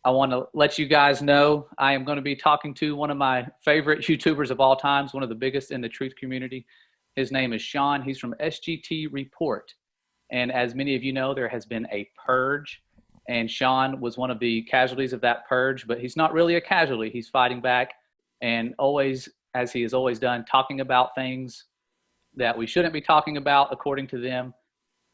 I want to let you guys know I am going to be talking to one of my favorite YouTubers of all times, one of the biggest in the truth community. His name is Sean. He's from SGT Report. And as many of you know, there has been a purge, and Sean was one of the casualties of that purge, but he's not really a casualty. He's fighting back and always, as he has always done, talking about things that we shouldn't be talking about according to them,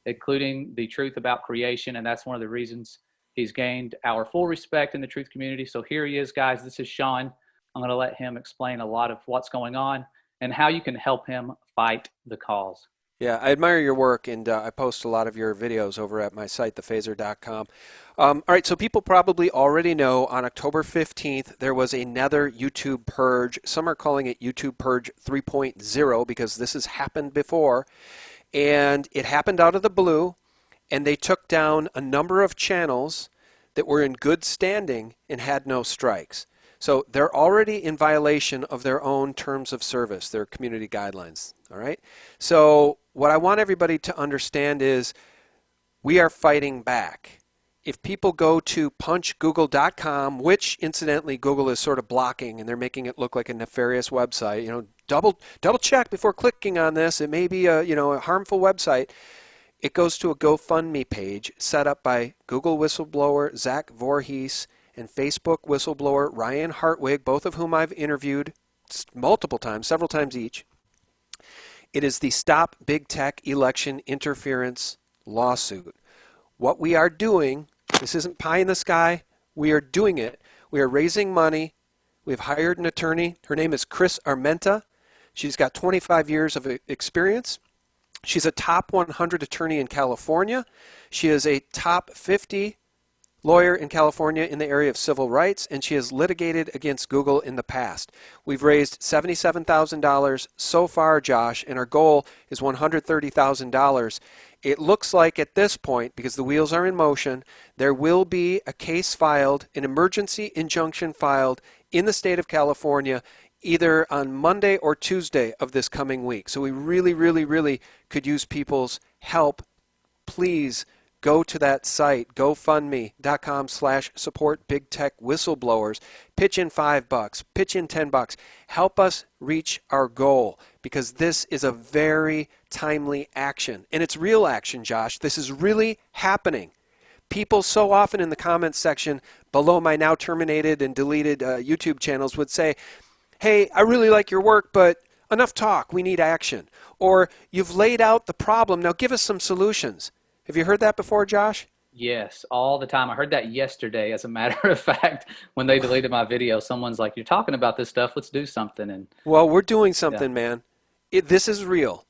including the truth about creation. And that's one of the reasons he's gained our full respect in the truth community. So here he is, guys. This is Sean. I'm going to let him explain a lot of what's going on and how you can help him fight the cause. Yeah, I admire your work, and I post a lot of your videos over at my site, thephaser.com. All right, so people probably already know on October 15th there was another YouTube purge. Some are calling it YouTube Purge 3.0 because this has happened before, and it happened out of the blue, and they took down a number of channels that were in good standing and had no strikes. So they're already in violation of their own terms of service, their community guidelines. All right. So what I want everybody to understand is we are fighting back. If people go to punchgoogle.com, which incidentally Google is sort of blocking and they're making it look like a nefarious website, double check before clicking on this. It may be a harmful website. It goes to a GoFundMe page set up by Google whistleblower Zach Voorhees and Facebook whistleblower Ryan Hartwig, both of whom I've interviewed multiple times, several times each. It is the Stop Big Tech Election Interference lawsuit. What we are doing, this isn't pie in the sky, we are doing it. We are raising money. We've hired an attorney. Her name is Chris Armenta. She's got 25 years of experience. She's a top 100 attorney in California. She is a top 50 lawyer in California in the area of civil rights, and she has litigated against Google in the past. We've raised $77,000 so far, Josh, and our goal is $130,000. It looks like at this point, because the wheels are in motion, there will be a case filed, an emergency injunction filed in the state of California either on Monday or Tuesday of this coming week. So we really, really, really could use people's help. Please go to that site, gofundme.com/support big tech whistleblowers. Pitch in $5, pitch in $10. Help us reach our goal because this is a very timely action. And it's real action, Josh. This is really happening. People so often in the comments section below my now terminated and deleted YouTube channels would say, hey, I really like your work, but enough talk, we need action. Or you've laid out the problem, now give us some solutions. Have you heard that before, Josh? Yes, all the time. I heard that yesterday, as a matter of fact, when they deleted my video. Someone's like, you're talking about this stuff, let's do something. And well, we're doing something, yeah. man. This is real.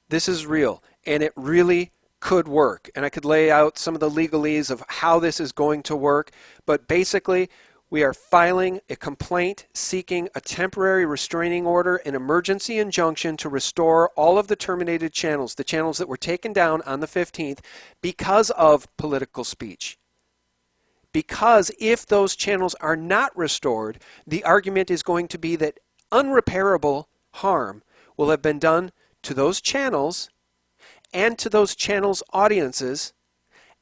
This is real. And it really could work. And I could lay out some of the legalese of how this is going to work. But basically, we are filing a complaint seeking a temporary restraining order, an emergency injunction to restore all of the terminated channels, the channels that were taken down on the 15th because of political speech. Because if those channels are not restored, the argument is going to be that unrepairable harm will have been done to those channels and to those channels' audiences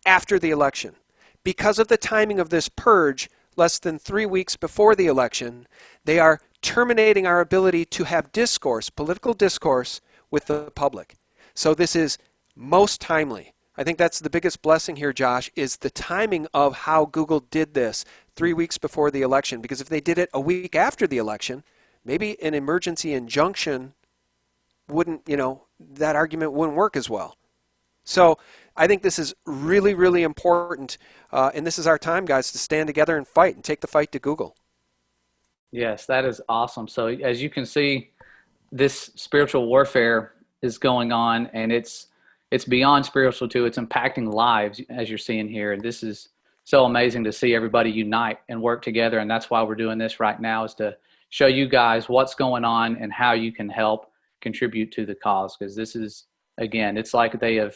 after the election. Because of the timing of this purge, less than 3 weeks before the election, they are terminating our ability to have discourse, political discourse, with the public. So this is most timely. I think that's the biggest blessing here, Josh, is the timing of how Google did this 3 weeks before the election. Because if they did it a week after the election, maybe an emergency injunction wouldn't, that argument wouldn't work as well. So I think this is really, really important, and this is our time, guys, to stand together and fight and take the fight to Google. Yes, that is awesome. So as you can see, this spiritual warfare is going on, and it's beyond spiritual too. It's impacting lives, as you're seeing here. And this is so amazing to see everybody unite and work together. And that's why we're doing this right now, is to show you guys what's going on and how you can help contribute to the cause. Because this is, again, it's like they're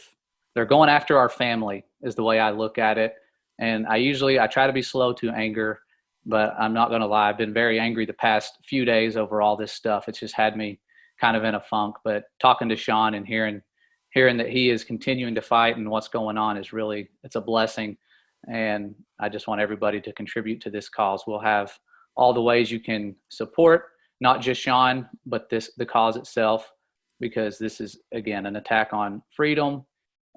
going after our family is the way I look at it. And I try to be slow to anger, but I'm not going to lie. I've been very angry the past few days over all this stuff. It's just had me kind of in a funk. But talking to Sean and hearing that he is continuing to fight and what's going on is really, it's a blessing. and I just want everybody to contribute to this cause. We'll have all the ways you can support, not just Sean, but the cause itself, because this is, again, an attack on freedom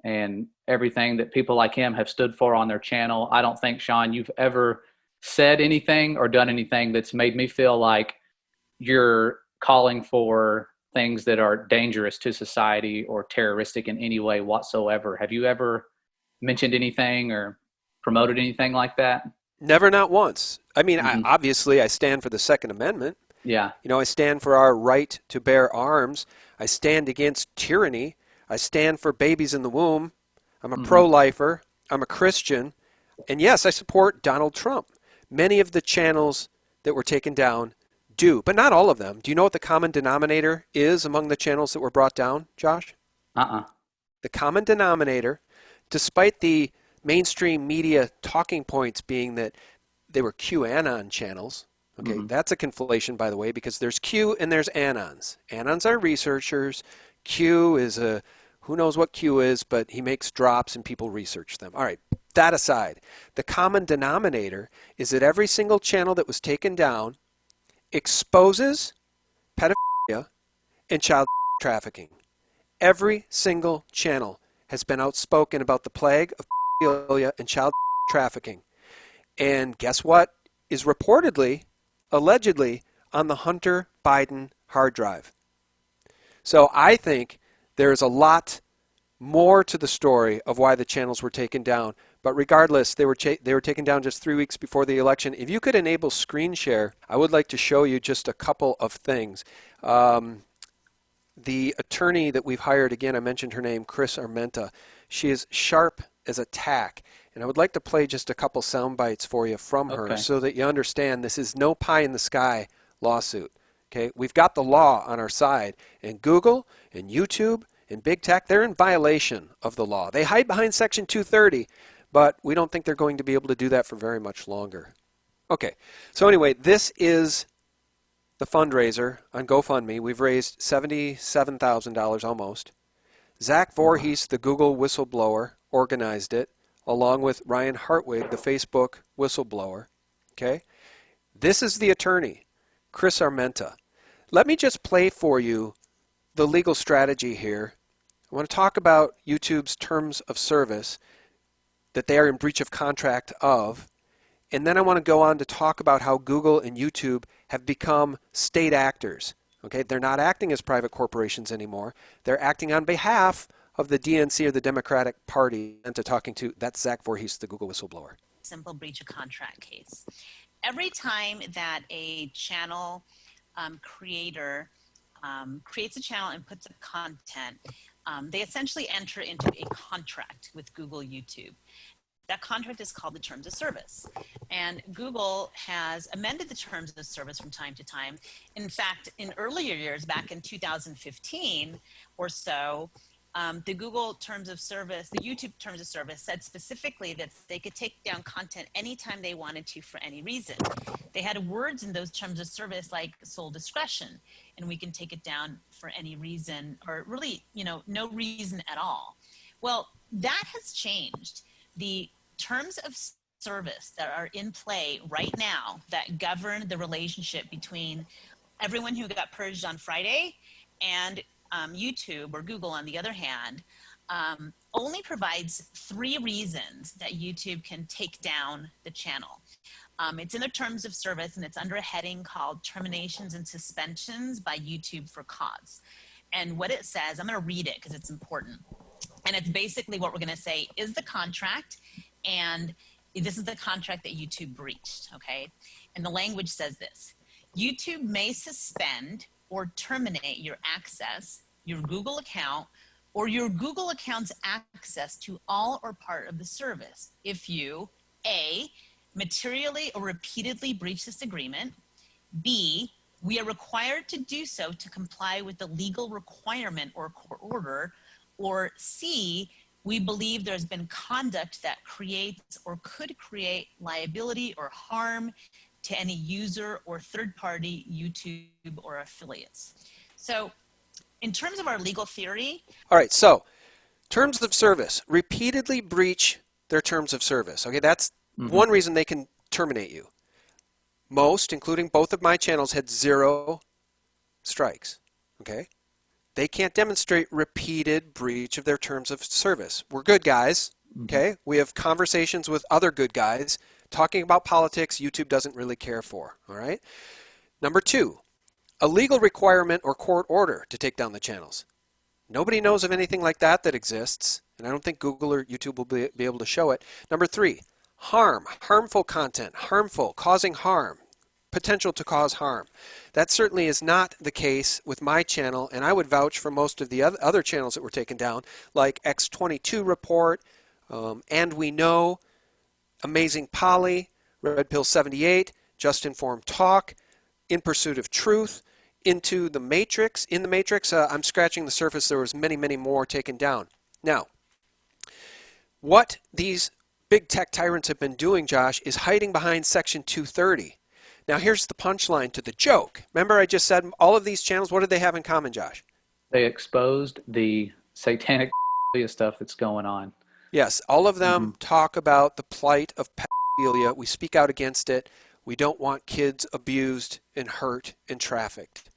and everything that people like him have stood for on their channel. I don't think, Sean, you've ever said anything or done anything that's made me feel like you're calling for things that are dangerous to society or terroristic in any way whatsoever. Have you ever mentioned anything or promoted anything like that? Never, not once. I mean, Mm-hmm. obviously, I stand for the Second Amendment. Yeah. You know, I stand for our right to bear arms. I stand against tyranny. I stand for babies in the womb. I'm a Mm-hmm. pro-lifer. I'm a Christian. And yes, I support Donald Trump. Many of the channels that were taken down do, but not all of them. Do you know what the common denominator is among the channels that were brought down, Josh? Uh-uh. The common denominator, despite the mainstream media talking points being that they were QAnon channels. Okay, Mm-hmm. that's a conflation, by the way, because there's Q and there's Anons. Anons are researchers. Q is a, who knows what Q is, but he makes drops and people research them. All right, that aside, the common denominator is that every single channel that was taken down exposes pedophilia and child trafficking. Every single channel has been outspoken about the plague of pedophilia and child trafficking. And guess what is reportedly, allegedly, on the Hunter Biden hard drive? So I think there's a lot more to the story of why the channels were taken down. But regardless, they were taken down just 3 weeks before the election. If you could enable screen share, I would like to show you just a couple of things. The attorney that we've hired, again, I mentioned her name, Chris Armenta. She is sharp as a tack. And I would like to play just a couple sound bites for you from her Okay. so that you understand this is no pie in the sky lawsuit. Okay, we've got the law on our side, and Google and YouTube and big tech, they're in violation of the law. They hide behind Section 230, but we don't think they're going to be able to do that for very much longer. Okay, so anyway, this is the fundraiser on GoFundMe. We've raised $77,000 almost. Zach Voorhees, the Google whistleblower, organized it, along with Ryan Hartwig, the Facebook whistleblower. Okay, this is the attorney, Chris Armenta. Let me just play for you the legal strategy here. I want to talk about YouTube's terms of service that they are in breach of contract of, and then I want to go on to talk about how Google and YouTube have become state actors. Okay, they're not acting as private corporations anymore. They're acting on behalf of the DNC or the Democratic Party. And to talking to, that's Zach Voorhees, the Google whistleblower. Simple breach of contract case. Every time that a channel creator creates a channel and puts up content, they essentially enter into a contract with Google YouTube. That contract is called the terms of service. And Google has amended the terms of service from time to time. In fact, in earlier years, back in 2015 or so, the Google terms of service, the YouTube terms of service said specifically that they could take down content anytime they wanted to for any reason. They had words in those terms of service like sole discretion, and we can take it down for any reason, or really, no reason at all. Well, that has changed. The terms of service that are in play right now that govern the relationship between everyone who got purged on Friday and YouTube, or Google on the other hand, only provides 3 reasons that YouTube can take down the channel. It's in their terms of service, and it's under a heading called Terminations and Suspensions by YouTube for Cause. And what it says, I'm going to read it because it's important. And it's basically what we're going to say is the contract, and this is the contract that YouTube breached, okay? And the language says this: YouTube may suspend or terminate your access, your Google account, or your Google account's access to all or part of the service if you, A, materially or repeatedly breach this agreement, B, we are required to do so to comply with the legal requirement or court order, or C, we believe there's been conduct that creates or could create liability or harm to any user or third-party YouTube or affiliates. So in terms of our legal theory. All right, so terms of service, repeatedly breach their terms of service. Okay, that's one reason they can terminate you. Most, including both of my channels, had 0 strikes. Okay, they can't demonstrate repeated breach of their terms of service. We're good guys. Okay, we have conversations with other good guys talking about politics YouTube doesn't really care for. All right. Number 2, a legal requirement or court order to take down the channels. Nobody knows of anything like that that exists, and I don't think Google or YouTube will be able to show it. Number 3, harmful content, harmful, causing harm, potential to cause harm. That certainly is not the case with my channel, and I would vouch for most of the other channels that were taken down, like X22 Report, And We Know, Amazing Polly, Red Pill 78, Just Informed Talk, In Pursuit of Truth, Into the Matrix. In the Matrix, I'm scratching the surface. There was many, many more taken down. Now, what these big tech tyrants have been doing, Josh, is hiding behind Section 230. Now, here's the punchline to the joke. Remember I just said all of these channels, what did they have in common, Josh? They exposed the satanic stuff that's going on. Yes, all of them talk about the plight of pedophilia. We speak out against it. We don't want kids abused and hurt and trafficked.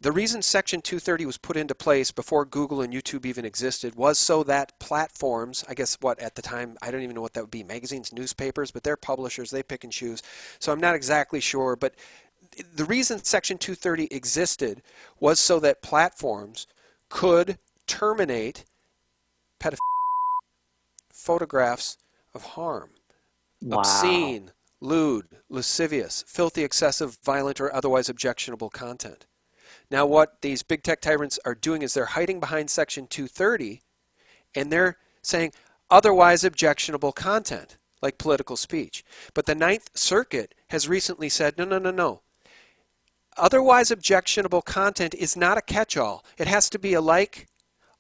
The reason Section 230 was put into place before Google and YouTube even existed was so that platforms, I guess what at the time, I don't even know what that would be, magazines, newspapers, but they're publishers, they pick and choose. So I'm not exactly sure, but the reason Section 230 existed was so that platforms could terminate pedophilia, photographs of harm, obscene, lewd, lascivious, filthy, excessive, violent, or otherwise objectionable content. Now what these big tech tyrants are doing is they're hiding behind Section 230 and they're saying otherwise objectionable content, like political speech. But the Ninth Circuit has recently said, no, no, no, no. Otherwise objectionable content is not a catch-all. It has to be alike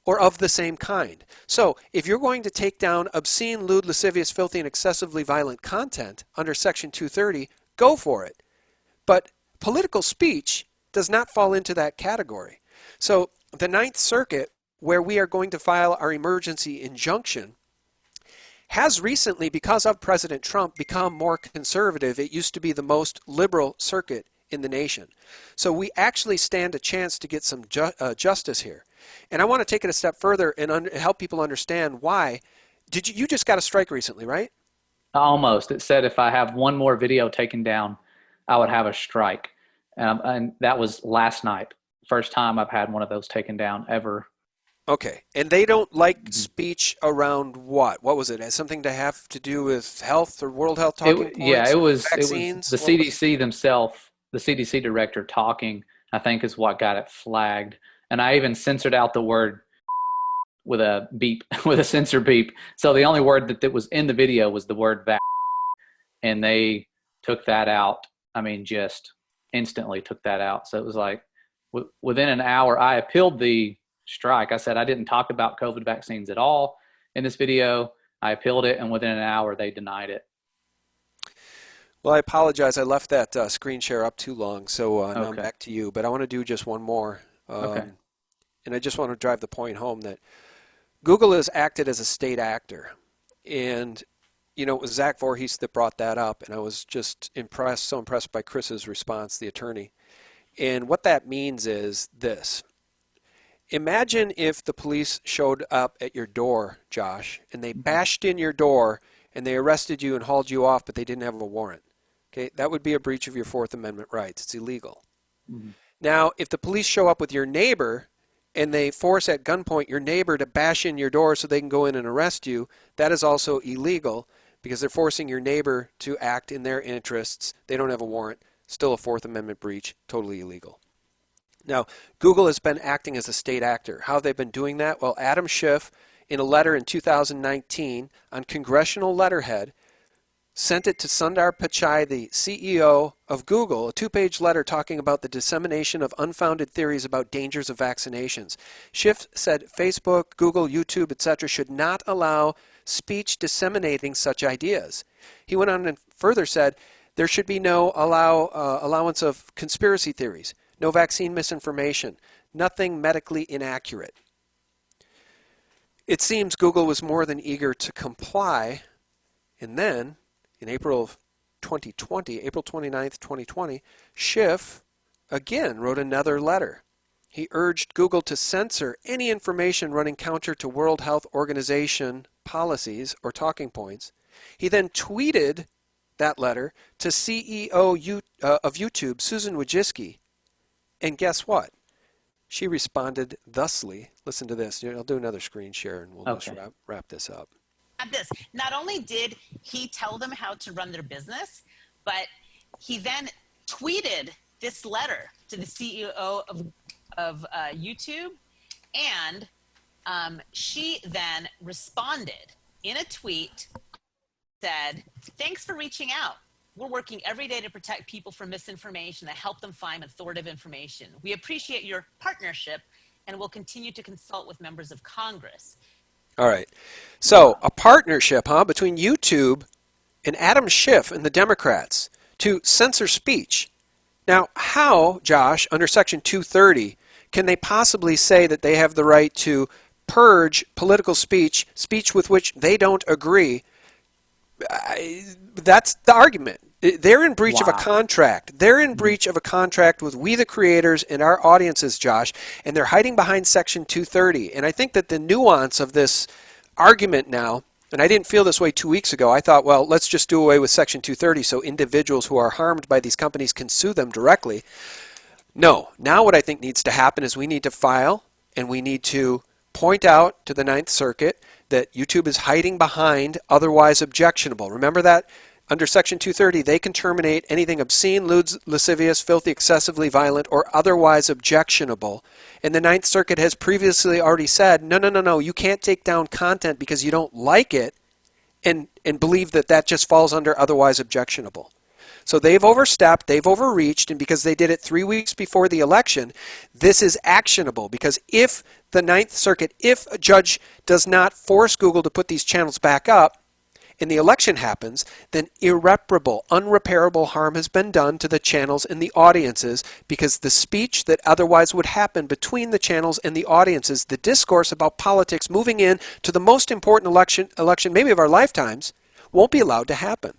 or of the same kind. So if you're going to take down obscene, lewd, lascivious, filthy, and excessively violent content under Section 230, go for it. But political speech does not fall into that category. So the Ninth Circuit, where we are going to file our emergency injunction, has recently, because of President Trump, become more conservative. It used to be the most liberal circuit in the nation. So we actually stand a chance to get some justice here. And I want to take it a step further and help people understand why. You just got a strike recently, right? Almost. It said if I have one more video taken down, I would have a strike. And that was last night. First time I've had one of those taken down ever. Okay. And they don't like speech around what? What was it? Something to have to do with health or World Health talking points? Yeah, it was the CDC themselves, the CDC director talking, I think is what got it flagged. And I even censored out the word with a beep, with a censor beep. So the only word that was in the video was the word vax. And they took that out. I mean, just instantly took that out. So it was like within an hour, I appealed the strike. I said I didn't talk about COVID vaccines at all in this video. I appealed it, and within an hour, they denied it. Well, I apologize. I left that screen share up too long, so now I'm back to you. But I want to do just one more. And I just want to drive the point home that Google has acted as a state actor. And, you know, it was Zach Voorhees that brought that up, and I was just so impressed by Chris's response, the attorney. And what that means is this. Imagine if the police showed up at your door, Josh, and they bashed in your door and they arrested you and hauled you off, but they didn't have a warrant. Okay, that would be a breach of your Fourth Amendment rights. It's illegal. Now, if the police show up with your neighbor and they force at gunpoint your neighbor to bash in your door so they can go in and arrest you, that is also illegal because they're forcing your neighbor to act in their interests. They don't have a warrant. Still a Fourth Amendment breach. Totally illegal. Now, Google has been acting as a state actor. How have they been doing that? Well, Adam Schiff, in a letter in 2019 on congressional letterhead, sent it to Sundar Pichai, the CEO of Google, a 2-page letter talking about the dissemination of unfounded theories about dangers of vaccinations. Schiff said Facebook, Google, YouTube, etc. should not allow speech disseminating such ideas. He went on and further said there should be no allowance of conspiracy theories, no vaccine misinformation, nothing medically inaccurate. It seems Google was more than eager to comply And then in April of 2020, April 29th, 2020, Schiff again wrote another letter. He urged Google to censor any information running counter to World Health Organization policies or talking points. He then tweeted that letter to CEO of YouTube, Susan Wojcicki. And guess what? She responded thusly. Listen to this. I'll do another screen share and we'll just wrap this up. This. Not only did he tell them how to run their business, but he then tweeted this letter to the CEO of YouTube, and she then responded in a tweet, said, "Thanks for reaching out. We're working every day to protect people from misinformation and help them find authoritative information. We appreciate your partnership and will continue to consult with members of Congress." All right. So a partnership, between YouTube and Adam Schiff and the Democrats to censor speech. Now, how, Josh, under Section 230, can they possibly say that they have the right to purge political speech, speech with which they don't agree? That's the argument. They're in breach of a contract. They're in breach of a contract with we the creators and our audiences, Josh, and they're hiding behind Section 230. And I think that the nuance of this argument now, and I didn't feel this way 2 weeks ago. I thought, well, let's just do away with Section 230 so individuals who are harmed by these companies can sue them directly. No. Now what I think needs to happen is we need to file and we need to point out to the Ninth Circuit that YouTube is hiding behind otherwise objectionable. Remember that? Under Section 230, they can terminate anything obscene, lewd, lascivious, filthy, excessively violent, or otherwise objectionable. And the Ninth Circuit has previously already said, no, you can't take down content because you don't like it and believe that that just falls under otherwise objectionable. So they've overstepped, they've overreached, and because they did it 3 weeks before the election, this is actionable. Because if the Ninth Circuit, if a judge does not force Google to put these channels back up, and the election happens, then irreparable, unrepairable harm has been done to the channels and the audiences because the speech that otherwise would happen between the channels and the audiences, the discourse about politics moving in to the most important election maybe of our lifetimes, won't be allowed to happen.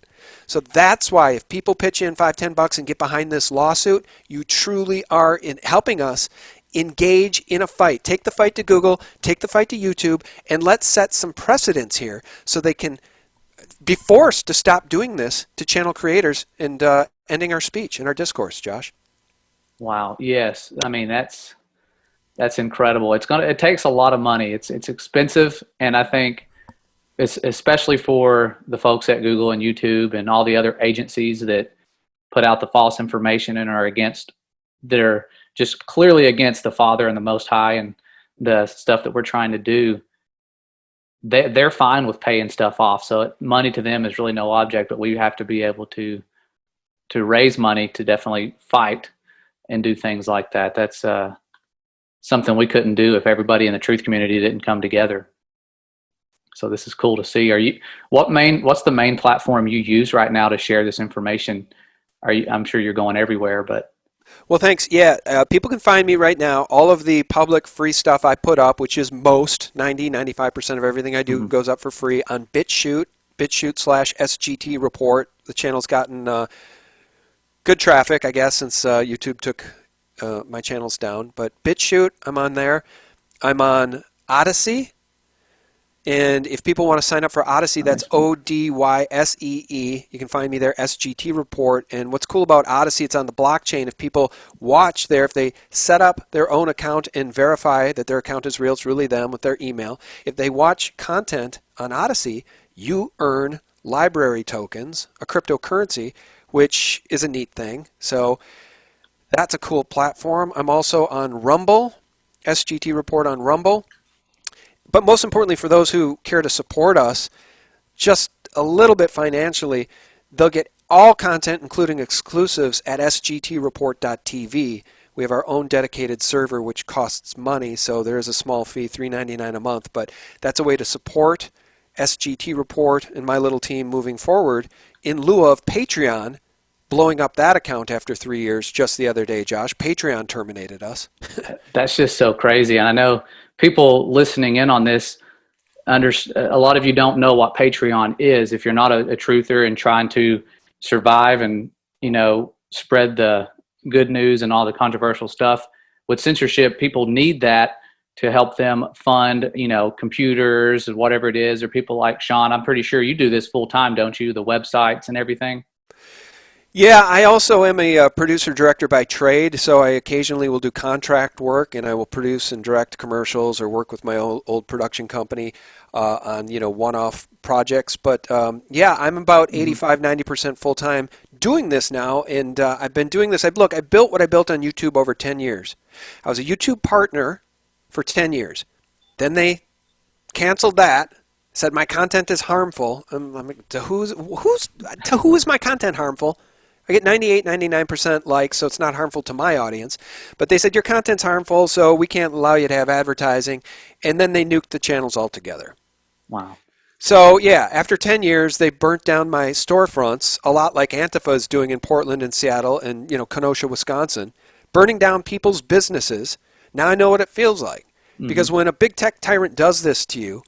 So that's why if people pitch in $5-10 and get behind this lawsuit, you truly are in helping us engage in a fight. Take the fight to Google, take the fight to YouTube, and let's set some precedents here so they can be forced to stop doing this to channel creators and ending our speech and our discourse, Josh. Wow. Yes. I mean, that's incredible. It takes a lot of money. It's expensive. And I think it's especially for the folks at Google and YouTube and all the other agencies that put out the false information and they're just clearly against the Father and the Most High and the stuff that we're trying to do. They're fine with paying stuff off. So money to them is really no object, but we have to be able to raise money to definitely fight and do things like that. That's something we couldn't do if everybody in the truth community didn't come together. So this is cool to see. What's the main platform you use right now to share this information? I'm sure you're going everywhere, but. Well, thanks. Yeah, people can find me right now. All of the public free stuff I put up, which is 95% of everything I do goes up for free on BitChute, BitChute/SGT report. The channel's gotten good traffic, I guess, since YouTube took my channels down. But BitChute, I'm on there. I'm on Odyssey. And if people want to sign up for Odyssey, that's ODYSEE. You can find me there, SGT Report. And what's cool about Odyssey, it's on the blockchain. If people watch there, if they set up their own account and verify that their account is real, it's really them with their email. If they watch content on Odyssey, you earn library tokens, a cryptocurrency, which is a neat thing. So that's a cool platform. I'm also on Rumble, SGT Report on Rumble. But most importantly, for those who care to support us just a little bit financially, they'll get all content, including exclusives, at sgtreport.tv. We have our own dedicated server, which costs money, so there is a small fee, $3.99 a month. But that's a way to support SGT Report and my little team moving forward in lieu of Patreon blowing up that account after 3 years just the other day, Josh. Patreon terminated us. That's just so crazy. And I know people listening in on this, a lot of you don't know what Patreon is. If you're not a truther and trying to survive and, spread the good news and all the controversial stuff with censorship, people need that to help them fund, computers and whatever it is, or people like Sean. I'm pretty sure you do this full time, don't you? The websites and everything. Yeah, I also am a producer director by trade, so I occasionally will do contract work, and I will produce and direct commercials or work with my old production company on one-off projects. But yeah, I'm about 85-90% full time doing this now, and I've been doing this. I built what I built on YouTube over 10 years. I was a YouTube partner for 10 years. Then they canceled that. Said my content is harmful. I'm like, to who is my content harmful? I get 98, 99% likes, so it's not harmful to my audience. But they said, your content's harmful, so we can't allow you to have advertising. And then they nuked the channels altogether. Wow. So, yeah, after 10 years, they burnt down my storefronts, a lot like Antifa is doing in Portland and Seattle and, Kenosha, Wisconsin, burning down people's businesses. Now I know what it feels like. Mm-hmm. Because when a big tech tyrant does this to you,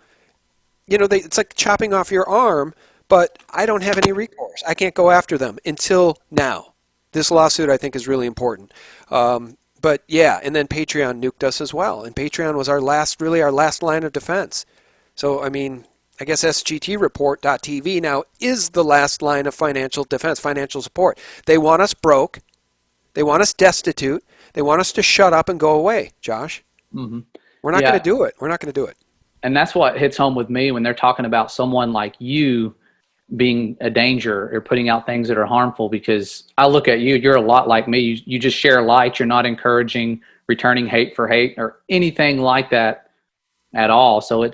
it's like chopping off your arm. But I don't have any recourse. I can't go after them until now. This lawsuit, I think, is really important. But yeah, and then Patreon nuked us as well. And Patreon was our last line of defense. So, I guess SGTreport.tv now is the last line of financial defense, financial support. They want us broke. They want us destitute. They want us to shut up and go away, Josh. Mm-hmm. We're not going to do it. We're not going to do it. And that's what hits home with me when they're talking about someone like you being a danger or putting out things that are harmful, because I look at you, you're a lot like me. You just share light. You're not encouraging returning hate for hate or anything like that at all. So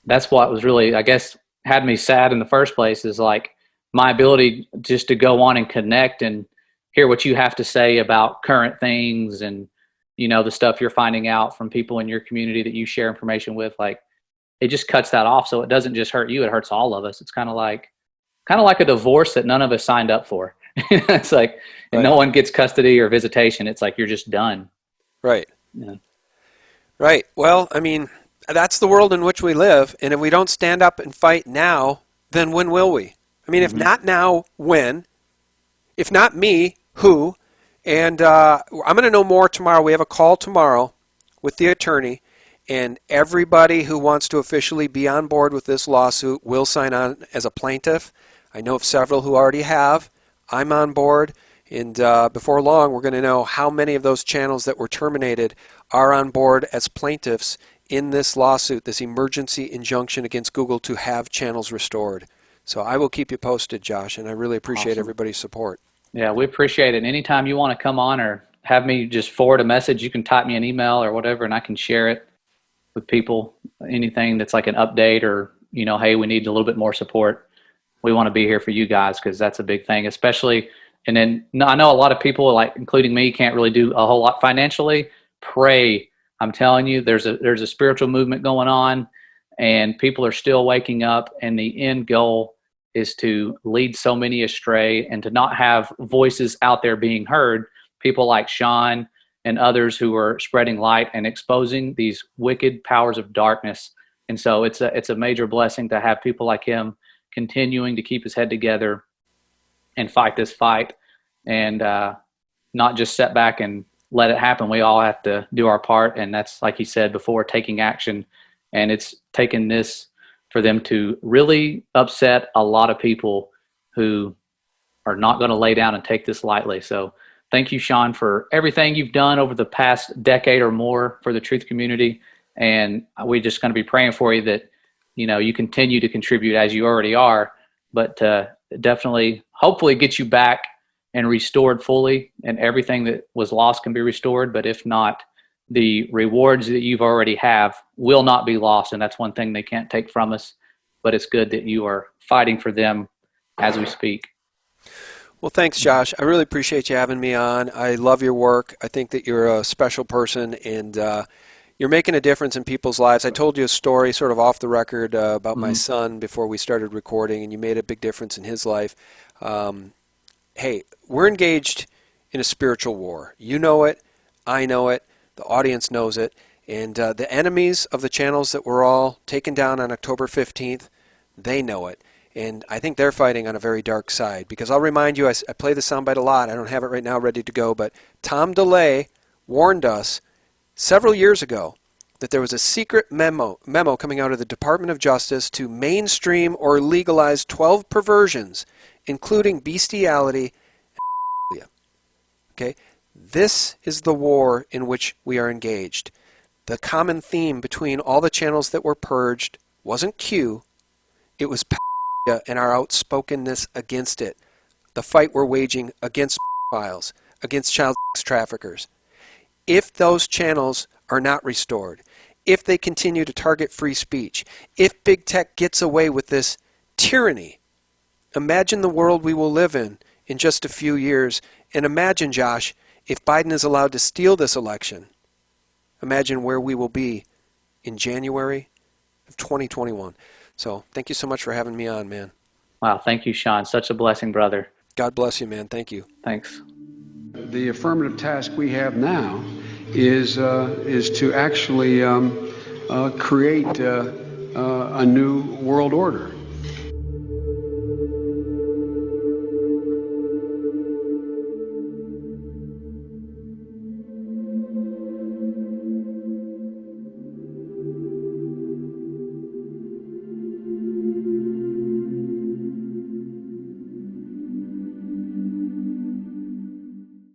that's what was really, I guess, had me sad in the first place, is like my ability just to go on and connect and hear what you have to say about current things and, the stuff you're finding out from people in your community that you share information with. Like, it just cuts that off. So it doesn't just hurt you, it hurts all of us. It's kind of like a divorce that none of us signed up for. It's like, and no one gets custody or visitation. It's like, you're just done. Right. Yeah. Right. Well, that's the world in which we live. And if we don't stand up and fight now, then when will we? If not now, when? If not me, who? And I'm going to know more tomorrow. We have a call tomorrow with the attorney. And everybody who wants to officially be on board with this lawsuit will sign on as a plaintiff. I know of several who already have. I'm on board. And before long, we're going to know how many of those channels that were terminated are on board as plaintiffs in this lawsuit, this emergency injunction against Google to have channels restored. So I will keep you posted, Josh, and I really appreciate everybody's support. Yeah, we appreciate it. And anytime you want to come on or have me just forward a message, you can type me an email or whatever, and I can share it with people. Anything that's like an update or, hey, we need a little bit more support. We want to be here for you guys, because that's a big thing, especially. And then I know a lot of people, like including me, can't really do a whole lot financially. Pray. I'm telling you, there's a spiritual movement going on, and people are still waking up, and the end goal is to lead so many astray and to not have voices out there being heard. People like Sean and others who are spreading light and exposing these wicked powers of darkness. And so it's a major blessing to have people like him continuing to keep his head together and fight this fight, and not just sit back and let it happen. We all have to do our part, and that's, like he said before, taking action. And it's taken this for them to really upset a lot of people who are not going to lay down and take this lightly. So thank you, Sean, for everything you've done over the past decade or more for the truth community. And we're just going to be praying for you that, you continue to contribute as you already are, but definitely, hopefully get you back and restored fully, and everything that was lost can be restored. But if not, the rewards that you've already have will not be lost. And that's one thing they can't take from us, but it's good that you are fighting for them as we speak. Well, thanks, Josh. I really appreciate you having me on. I love your work. I think that you're a special person, and you're making a difference in people's lives. I told you a story sort of off the record about my son before we started recording, and you made a big difference in his life. Hey, we're engaged in a spiritual war. You know it. I know it. The audience knows it. And the enemies of the channels that were all taken down on October 15th, they know it. And I think they're fighting on a very dark side. Because I'll remind you, I play the soundbite a lot. I don't have it right now ready to go. But Tom DeLay warned us several years ago that there was a secret memo coming out of the Department of Justice to mainstream or legalize 12 perversions, including bestiality and okay? This is the war in which we are engaged. The common theme between all the channels that were purged wasn't Q, it was and our outspokenness against it. The fight we're waging against pedophiles, against child sex traffickers. If those channels are not restored, if they continue to target free speech, if big tech gets away with this tyranny, imagine the world we will live in just a few years. And imagine, Josh, if Biden is allowed to steal this election, imagine where we will be in January of 2021. So thank you so much for having me on, man. Wow, thank you, Sean. Such a blessing, brother. God bless you, man. Thank you. Thanks. The affirmative task we have now is to actually create a new world order.